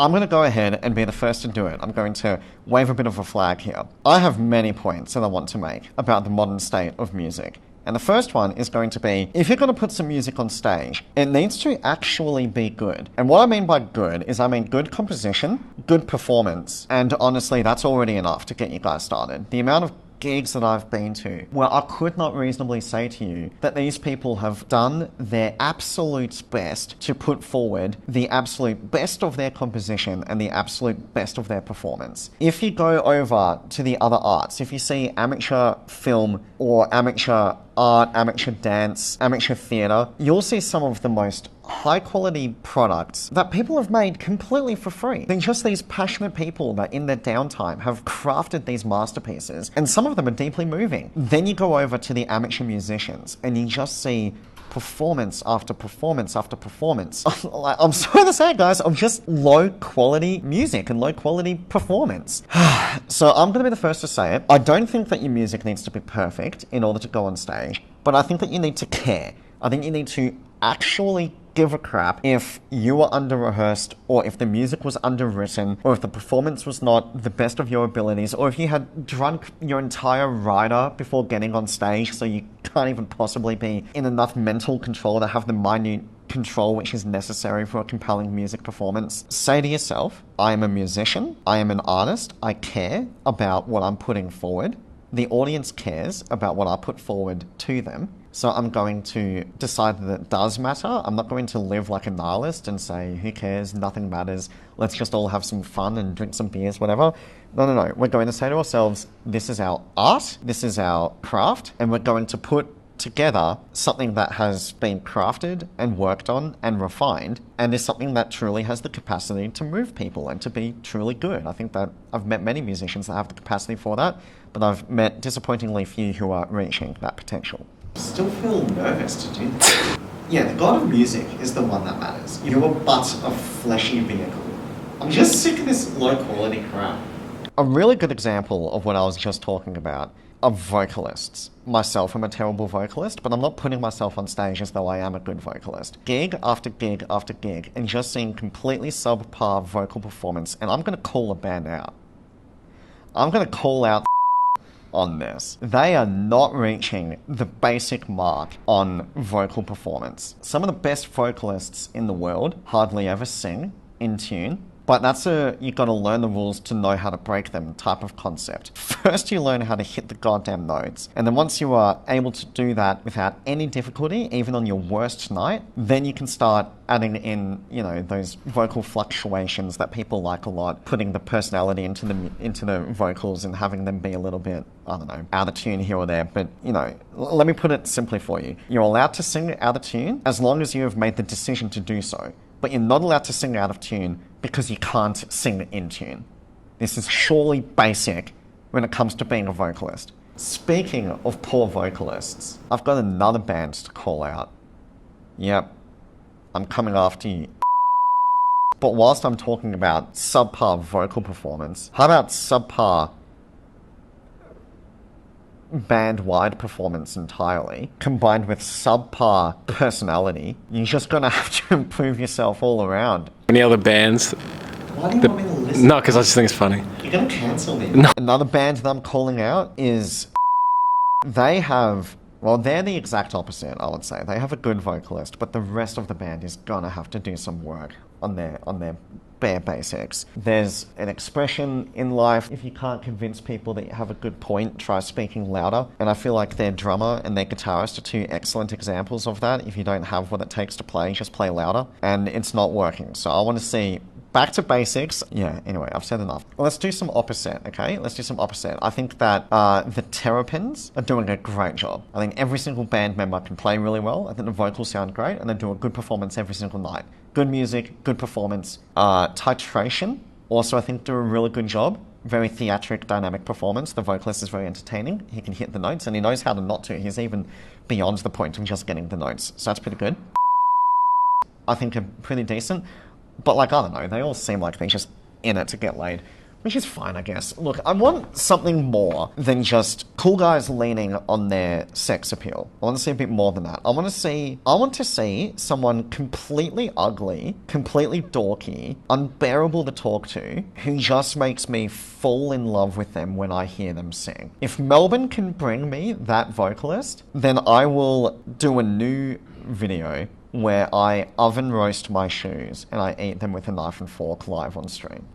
I'm going to go ahead and be the first to do it. I'm going to wave a bit of a flag here. I have many points that I want to make about the modern state of music. And the first one is going to be, if you're going to put some music on stage, it needs to actually be good. And what I mean by good is I mean good composition, good performance, and honestly, that's already enough to get you guys started. The amount of gigs that I've been to where I could not reasonably say to you that these people have done their absolute best to put forward the absolute best of their composition and the absolute best of their performance. If you go over to the other arts, if you see amateur film or amateur art, amateur dance, amateur theatre, you'll see some of the most high quality products that people have made completely for free. They're just these passionate people that in their downtime have crafted these masterpieces, and some of them are deeply moving. Then you go over to the amateur musicians and you just see performance after performance after performance. I'm sorry to say, guys, of just low quality music and low quality performance. So I'm going to be the first to say it. I don't think that your music needs to be perfect in order to go on stage, but I think that you need to care. I think you need to actually give a crap if you were under-rehearsed, or if the music was underwritten, or if the performance was not the best of your abilities, or if you had drunk your entire rider before getting on stage so you can't even possibly be in enough mental control to have the minute control which is necessary for a compelling music performance. Say to yourself, I am a musician, I am an artist, I care about what I'm putting forward. The audience cares about what I put forward to them. So I'm going to decide that it does matter. I'm not going to live like a nihilist and say, who cares, nothing matters, let's just all have some fun and drink some beers, whatever. No. We're going to say to ourselves, this is our art, this is our craft, and we're going to put together something that has been crafted and worked on and refined, and is something that truly has the capacity to move people and to be truly good. I think that I've met many musicians that have the capacity for that, but I've met disappointingly few who are reaching that potential. Still feel nervous to do this. Yeah, the god of music is the one that matters. You're but a fleshy vehicle. I'm just sick of this low quality crap. A really good example of what I was just talking about are vocalists. Myself, I'm a terrible vocalist, but I'm not putting myself on stage as though I am a good vocalist. Gig after gig after gig, and just seeing completely subpar vocal performance, and I'm going to call a band out. I'm going to call out on this. They are not reaching the basic mark on vocal performance. Some of the best vocalists in the world hardly ever sing in tune, but that's you've got to learn the rules to know how to break them type of concept. First you learn how to hit the goddamn notes, and then once you are able to do that without any difficulty, even on your worst night, then you can start adding in, those vocal fluctuations that people like a lot, putting the personality into the vocals and having them be a little bit, I don't know, out of tune here or there. But, let me put it simply for you. You're allowed to sing out of tune as long as you have made the decision to do so. But you're not allowed to sing out of tune because you can't sing in tune. This is surely basic when it comes to being a vocalist. Speaking of poor vocalists, I've got another band to call out. Yep, I'm coming after you. But whilst I'm talking about subpar vocal performance, how about subpar band-wide performance entirely, combined with subpar personality? You're just gonna have to improve yourself all around. Any other bands? Why do you want me to listen? No, because I just think it's funny. You're gonna cancel me. No. Another band that I'm calling out is... they're the exact opposite, I would say. They have a good vocalist, but the rest of the band is gonna have to do some work on their bare basics. There's an expression in life, if you can't convince people that you have a good point, try speaking louder. And I feel like their drummer and their guitarist are two excellent examples of that. If you don't have what it takes to play, just play louder. And it's not working. So I want to see back to basics. Yeah, anyway, I've said enough. Let's do some opposite, okay? Let's do some opposite. I think that the Terrapins are doing a great job. I think every single band member can play really well. I think the vocals sound great, and they do a good performance every single night. Good music, good performance. Titration also, I think, do a really good job. Very theatric, dynamic performance. The vocalist is very entertaining. He can hit the notes, and he knows how to not to. He's even beyond the point of just getting the notes. So that's pretty good. I think are pretty decent. But I don't know, they all seem like they're just in it to get laid. Which is fine, I guess. Look, I want something more than just cool guys leaning on their sex appeal. I want to see a bit more than that. I want to see someone completely ugly, completely dorky, unbearable to talk to, who just makes me fall in love with them when I hear them sing. If Melbourne can bring me that vocalist, then I will do a new video where I oven roast my shoes and I eat them with a knife and fork live on stream.